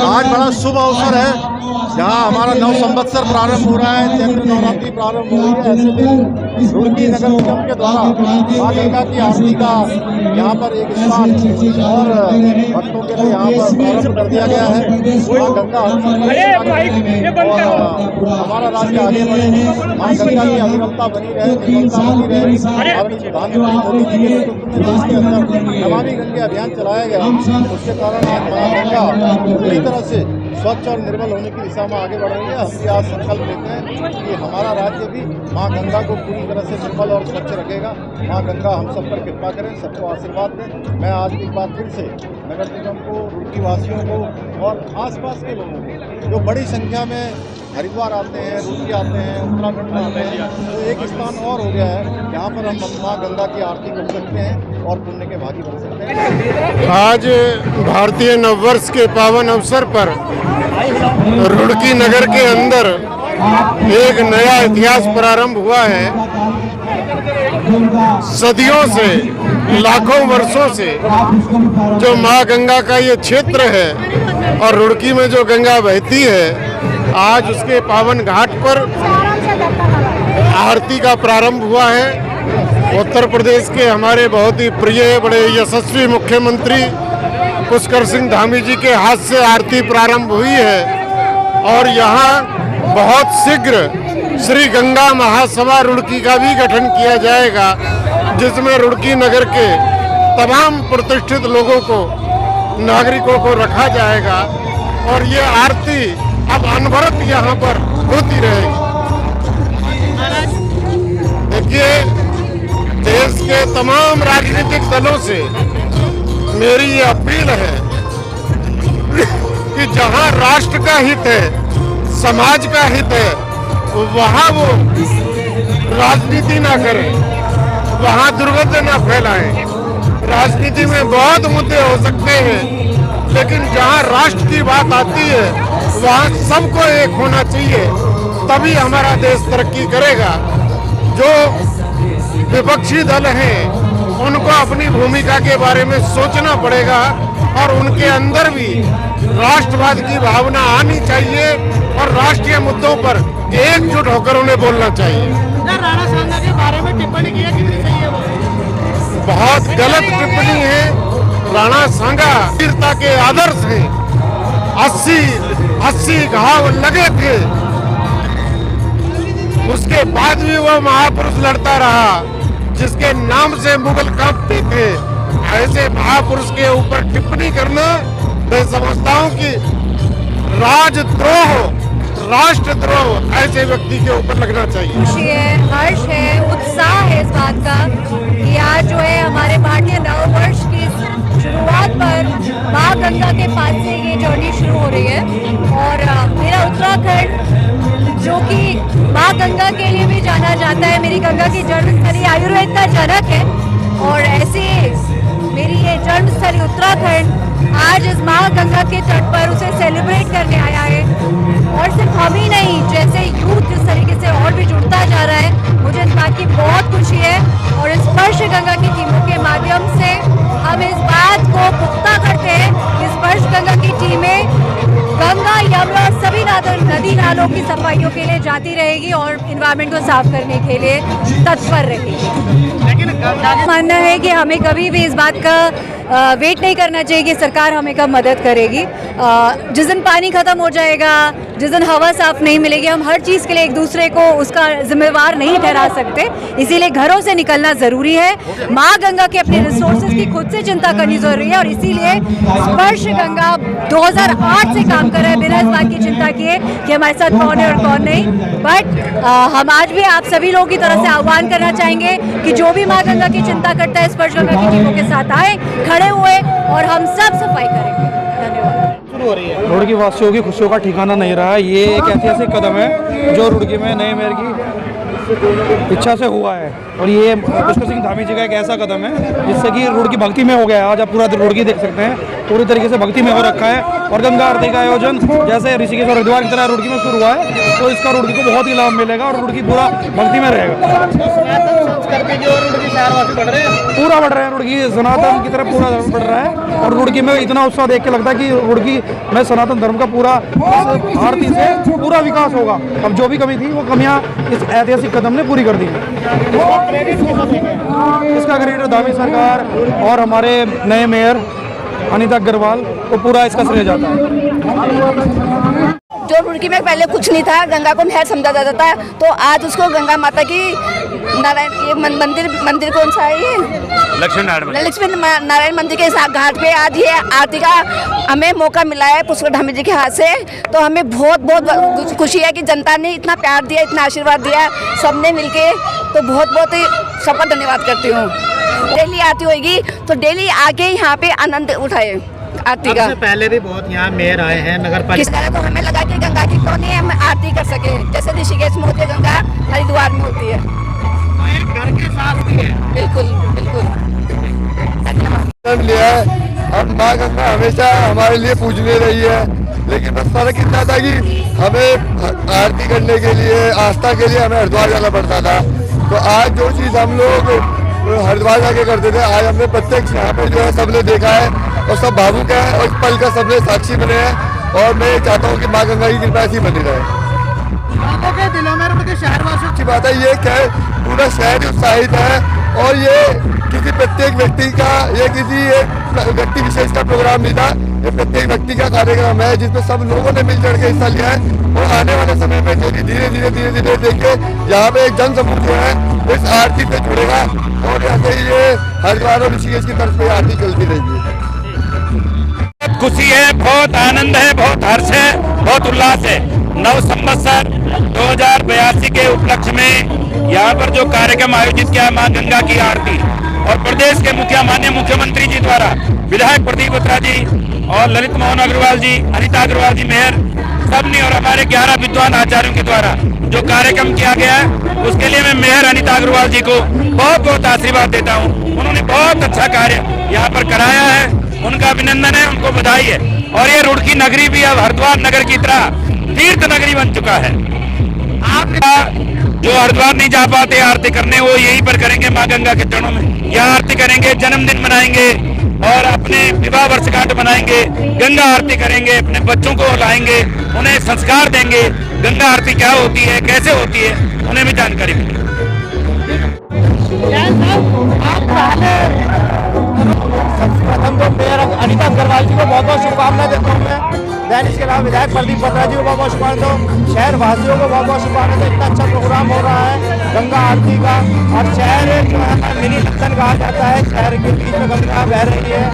आज बड़ा शुभ अवसर है जहां हमारा नव संवत्सर प्रारंभ हो रहा है, चैत्र नवरात्रि प्रारंभ हो रही है। ऐसे दिन रुड़की नगर निगम के द्वारा मां गंगा की आरती का यहाँ पर एक स्थान और भक्तों के लिए यहाँ पर प्रारंभ कर दिया गया है। मां गंगा हमारा राज्य आगे बढ़े, मां गंगा की अविरलता बनी रहे, निर्मलता बनी रहे। आदरणीय प्रधानमंत्री मोदी जी के नेतृत्व के अंदर नमामि गंगे अभियान चलाया गया, उसके कारण आज मां गंगा पूरी तरह से स्वच्छ और निर्मल होने की दिशा में आगे बढ़ रही है। हम भी आज संकल्प लेते हैं कि हमारा राज्य भी मां गंगा को पूरी तरह से निर्मल और स्वच्छ रखेगा। मां गंगा हम सब पर कृपा करें, सबको आशीर्वाद दें। मैं आज एक बार फिर से नगर निगम को, रुड़की वासियों को और आसपास के लोगों को जो बड़ी संख्या में हरिद्वार आते हैं, रुड़की आते हैं, उत्तराखंड आते हैं, तो एक स्थान और हो गया है यहाँ पर हम मां गंगा की आरती कर सकते हैं और पुण्य के भागी बन सकते हैं। आज भारतीय नववर्ष के पावन अवसर पर रुड़की नगर के अंदर एक नया इतिहास प्रारंभ हुआ है। सदियों से, लाखों वर्षों से जो मां गंगा का ये क्षेत्र है और रुड़की में जो गंगा बहती है, आज उसके पावन घाट पर आरती का प्रारंभ हुआ है। उत्तर प्रदेश के हमारे बहुत ही प्रिय, बड़े यशस्वी मुख्यमंत्री पुष्कर सिंह धामी जी के हाथ से आरती प्रारंभ हुई है और यहाँ बहुत शीघ्र श्री गंगा महासभा रुड़की का भी गठन किया जाएगा, जिसमें रुड़की नगर के तमाम प्रतिष्ठित लोगों को, नागरिकों को रखा जाएगा और ये आरती अब अनवरत यहाँ पर होती रहेगी। देखिए, देश के तमाम राजनीतिक दलों से मेरी ये अपील है कि जहाँ राष्ट्र का हित है, समाज का हित है, वहाँ वो राजनीति ना करें, वहाँ दुर्गंध ना फैलाएं। राजनीति में बहुत मुद्दे हो सकते हैं, लेकिन जहाँ राष्ट्र की बात आती है वहाँ सबको एक होना चाहिए, तभी हमारा देश तरक्की करेगा। जो विपक्षी दल हैं उनको अपनी भूमिका के बारे में सोचना पड़ेगा और उनके अंदर भी राष्ट्रवाद की भावना आनी चाहिए और राष्ट्रीय मुद्दों पर एकजुट होकर उन्हें बोलना चाहिए। राणा सांगा के बारे में टिप्पणी किया, कितनी सही है वो? बहुत गलत टिप्पणी है। राणा सांगा वीरता के आदर्श हैं। 80 घाव लगे थे, उसके बाद भी वह महापुरुष लड़ता रहा जिसके नाम से मुगल कांपते थे। ऐसे महापुरुष के ऊपर टिप्पणी करना, मैं समझता हूँ कि राजद्रोह, राष्ट्रद्रोह ऐसे व्यक्ति के ऊपर लगना चाहिए। खुशी है, हर्ष है, उत्साह है इस बात का कि आज जो है हमारे भारतीय नववर्ष की शुरुआत पर मां गंगा के पास से ये जर्नी शुरू हो रही है और मेरा उत्तराखंड जो कि मां गंगा के लिए भी जाना जाता है, मेरी गंगा की जन्मस्थली आयुर्वेद का जनक है और ऐसे मेरी ये जन्मस्थली उत्तराखंड आज इस मां गंगा के तट पर उसे सेलिब्रेट करने आया है। और सिर्फ हम ही नहीं, जैसे यूथ जिस तरीके से और भी जुड़ता जा रहा है, मुझे इस बात की बहुत खुशी है और इस स्पर्श गंगा की टीमों के माध्यम से हम इस बात को पुख्ता करते हैं कि स्पर्श गंगा की टीमें गंगा, यमुना और सभी नदी नालों की सफाइयों के लिए जाती रहेगी और इन्वायरमेंट को साफ करने के लिए तत्पर रहेगी। लेकिन मानना है कि हमें कभी भी इस बात का वेट नहीं करना चाहिए कि सरकार हमें कब मदद करेगी। जिस दिन पानी खत्म हो जाएगा, जिस दिन हवा साफ नहीं मिलेगी, हम हर चीज़ के लिए एक दूसरे को उसका जिम्मेवार नहीं ठहरा सकते। इसीलिए घरों से निकलना ज़रूरी है। माँ गंगा के अपने रिसोर्सेज की खुद से चिंता करनी ज़रूरी है और इसीलिए स्पर्श गंगा 2008 से काम कर रहा है बिना इस बात की चिंता किए कि हमारे साथ कौन है और और कौन नहीं, बट हम आज भी आप सभी लोगों की तरफ से आह्वान करना चाहेंगे कि जो भी माँ गंगा की चिंता करता है स्पर्श गंगा की टीमों के साथ आए, खड़े हुए और हम सब सफाई करेंगे। धन्यवाद। रुड़की वासियों की खुशियों का ठिकाना नहीं रहा है। ये एक ऐतिहासिक कदम है जो रुड़की में नए मेयर की इच्छा से हुआ है और ये पुष्कर सिंह धामी जी का एक ऐसा कदम है जिससे कि रुड़की भक्ति में हो गया है। आज आप पूरा रुड़की देख सकते हैं, पूरी तरीके से भक्ति में हो रखा है। और गंगा आरती का आयोजन जैसे ऋषिकेश और हरिद्वार की तरह रुड़की में शुरू हुआ है, तो इसका रुड़की को बहुत ही लाभ मिलेगा और रुड़की पूरा भक्ति में रहेगा। पूरा बढ़ रहे हैं, रुड़की सनातन की तरफ पूरा बढ़ रहा है और रुड़की में इतना उत्साह देख के लगता है कि रुड़की में सनातन धर्म का पूरा आरती से पूरा विकास होगा। अब जो भी कमी थी वो कमियां इस ऐतिहासिक कदम ने पूरी कर दी। इसका क्रेडिट धामी सरकार और हमारे नए मेयर अनीता अग्रवाल को पूरा इसका श्रेय जाता है। जो रुड़की में पहले कुछ नहीं था, गंगा को नहर समझा जाता था, तो आज उसको गंगा माता की नारायण ये मंदिर कौन सा है ये लक्ष्मी नारायण मंदिर के घाट पे आज ये आरती का हमें मौका मिला है पुष्कर धामी जी के हाथ से। तो हमें बहुत बहुत खुशी है कि जनता ने इतना प्यार दिया, इतना आशीर्वाद दिया सबने मिलके, तो बहुत बहुत ही सबका धन्यवाद करती हूँ। डेली आरती होगी तो डेली आके यहाँ पे आनंद उठाए आरती का। पहले भी बहुत यहाँ मेयर आए हैं नगर पालिका, किस तो हमें लगा कि गंगा की क्यों नहीं हम आरती कर सके, जैसे ऋषिकेश में होती है गंगा, हरिद्वार में होती है, घर के साथ भी है। बिल्कुल बिल्कुल। लिया है। अब माँ गंगा हमेशा हमारे लिए पूजने रही है, लेकिन बस फर्क इतना था कि हमें आरती करने के लिए, आस्था के लिए हमें हरिद्वार जाना पड़ता था। तो आज जो चीज़ हम लोग हरिद्वार जाके करते थे, आज हमने प्रत्यक्ष यहाँ पे जो है सबने देखा है और सब भावुक है और इस पल का सबने साक्षी बने हैं। और मैं चाहता हूँ कि माँ गंगा की कृपा ऐसी बनी रहे। के दिलों में शहरवासियों अच्छी बात है ये क्या है, पूरा शहर उत्साहित है और ये किसी प्रत्येक व्यक्ति का, ये किसी एक व्यक्ति विशेष का प्रोग्राम नहीं था, ये प्रत्येक व्यक्ति का कार्यक्रम है जिसमें सब लोगों ने मिल चढ़ के हिस्सा लिया है। और आने वाले समय में जो धीरे धीरे देखिए यहाँ पे एक जन समूह जो है इस आरती से जुड़ेगा और ऐसे ही ये हरिद्वार और ऋषिकेश की तरफ से आरती चलती रहेगी। खुशी है, बहुत आनंद है, बहुत हर्ष है, बहुत उल्लास है। नव संवत्सर 2082 के उपलक्ष्य में यहाँ पर जो कार्यक्रम आयोजित किया मां गंगा की आरती और प्रदेश के माननीय मुख्यमंत्री जी द्वारा विधायक प्रदीप बत्रा जी और ललित मोहन अग्रवाल जी, अनीता अग्रवाल जी मेयर सबने और हमारे 11 विद्वान आचार्यों के द्वारा जो कार्यक्रम किया गया है, उसके लिए मैं मेयर अनीता अग्रवाल जी को बहुत बहुत आशीर्वाद देता हूँ। उन्होंने बहुत अच्छा कार्य यहाँ पर कराया है, उनका अभिनंदन है, उनको बधाई है। और ये रुड़की नगरी भी अब हरिद्वार नगर की तरह तीर्थ नगरी बन चुका है। आप जो हरिद्वार नहीं जा पाते आरती करने, वो यहीं पर करेंगे माँ गंगा के चरणों में, यहाँ आरती करेंगे, जन्मदिन मनाएंगे और अपने विवाह वर्षगांठ मनाएंगे, गंगा आरती करेंगे, अपने बच्चों को लाएंगे, उन्हें संस्कार देंगे, गंगा आरती क्या होती है, कैसे होती है, उन्हें भी जानकारी मिलेगी। प्रथम तो मेयर अनीता अग्रवाल जी को बहुत बहुत शुभकामनाएं देता हूँ मैं। दैन इसके अलावा विधायक प्रदीप बत्रा जी को बहुत बहुत शुभकामनाएं देता हूँ। शहर वासियों को बहुत बहुत शुभकामनाएं देता हूँ। इतना अच्छा प्रोग्राम हो रहा है गंगा आरती का और शहर जो है मिनी लंदन कहा जाता है, शहर के बीच में गंगा बह रही है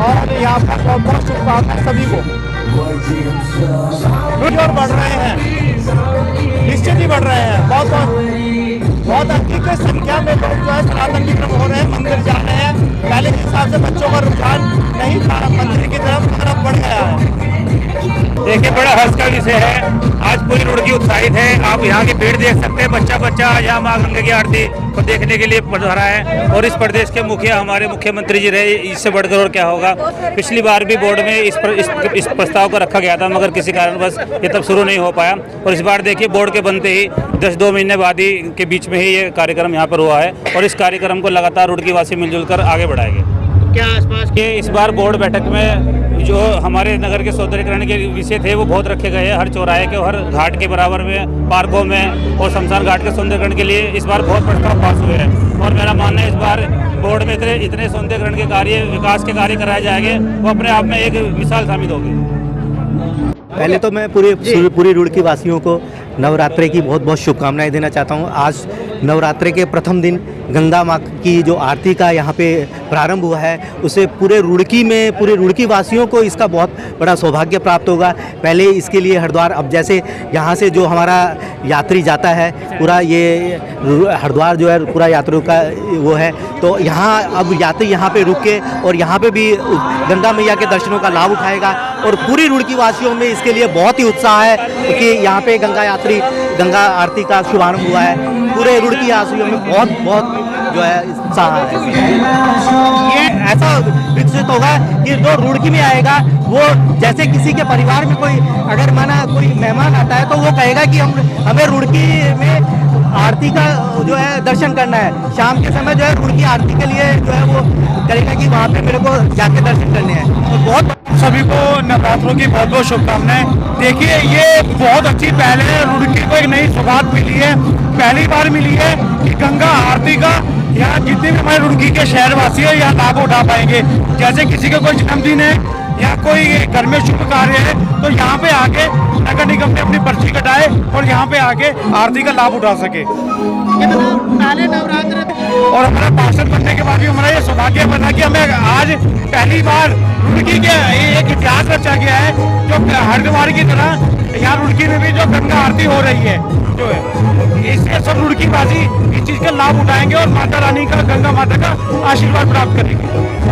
और यहाँ पर बहुत बहुत शुभकामनाएं सभी को। और बढ़ रहे हैं, निश्चित ही बढ़ रहे हैं, बहुत अधिक संख्या में लोग जो है सनातन की तरफ हो रहे हैं, मंदिर जा रहे हैं। पहले के हिसाब से बच्चों का रुझान नहीं था मंदिर की तरफ बढ़ गया है। देखिए बड़ा हर्ष का विषय है, आज पूरी रुड़की उत्साहित है। आप यहाँ की भीड़ देख सकते हैं, बच्चा यहाँ माँ गंगा की आरती को देखने के लिए पधारा है। और इस प्रदेश के मुखिया हमारे मुख्यमंत्री जी रहे, इससे बढ़कर और क्या होगा। पिछली बार भी बोर्ड में इस प्रस्ताव को रखा गया था, मगर किसी कारणवश ये तब शुरू नहीं हो पाया। और इस बार देखिए बोर्ड के बनते ही 10-2 महीने बाद ही के बीच में ही ये कार्यक्रम यहाँ पर हुआ है और इस कार्यक्रम को लगातार रुड़की वासी मिलजुल कर आगे बढ़ाएंगे। क्या आसपास के इस बार बोर्ड बैठक में जो हमारे नगर के सौंदर्यीकरण के विषय थे वो बहुत रखे गए हैं। हर चौराहे के, हर घाट के बराबर में, पार्कों में और शमशान घाट के सौंदर्यीकरण के लिए इस बार बहुत प्रस्ताव पास हुए हैं। और मेरा मानना है इस बार बोर्ड में इतने सौंदर्यीकरण के कार्य, विकास के कार्य कराए जाएंगे, वो अपने आप में एक मिसाल साबित होगी। पहले तो मैं पूरी रुड़की वासियों को नवरात्रि की बहुत बहुत शुभकामनाएं देना चाहता हूं। आज नवरात्रि के प्रथम दिन गंगा माँ की जो आरती का यहाँ पे प्रारंभ हुआ है, उससे पूरे रुड़की वासियों को इसका बहुत बड़ा सौभाग्य प्राप्त होगा। पहले इसके लिए हरिद्वार, अब जैसे यहाँ से जो हमारा यात्री जाता है, पूरा ये हरिद्वार जो है पूरा यात्रियों का वो है, तो यहाँ अब यात्री यहाँ पे रुक के और यहाँ पे भी गंगा मैया के दर्शनों का लाभ उठाएगा। और पूरी रुड़की वासियों में इसके लिए बहुत ही उत्साह है कि यहाँ पे गंगा आरती का शुभारंभ हुआ है। पूरे रुड़की वासियों में बहुत जो है उत्साह है। ये ऐसा विकसित होगा कि जो रुड़की में आएगा वो जैसे किसी के परिवार में कोई अगर माना कोई मेहमान आता है तो वो कहेगा कि हमें रुड़की में आरती का जो है दर्शन करना है। शाम के समय जो है रुड़की आरती के लिए जो है वो करेगा कि वहाँ पे मेरे को जाके दर्शन करने हैं। तो बहुत सभी को नवरात्रों की बहुत बहुत शुभकामनाएं। देखिए ये बहुत अच्छी पहल है, रुड़की को एक नई सौगात मिली है, पहली बार मिली है कि गंगा आरती का यहाँ जितने भी हमारे रुड़की के शहरवासी है यहाँ लाभ उठा पाएंगे। जैसे किसी का कोई जन्मदिन है या कोई घर में शुभ कार्य है तो यहाँ पे आके नगर निगम ने अपनी पर्ची कटाए और यहाँ पे आके आरती का लाभ उठा सके। पहले नवरात्र और हमारा पार्षद बनने के बाद भी हमारा ये सौभाग्य बना कि हमें आज पहली बार रुड़की के एक इतिहास रचा गया है, जो हरिद्वार की तरह यहाँ रुड़की में भी जो गंगा आरती हो रही है जो है, इससे सब रुड़की वासी इस चीज का लाभ उठाएंगे और माता रानी का, गंगा माता का आशीर्वाद प्राप्त करेंगे।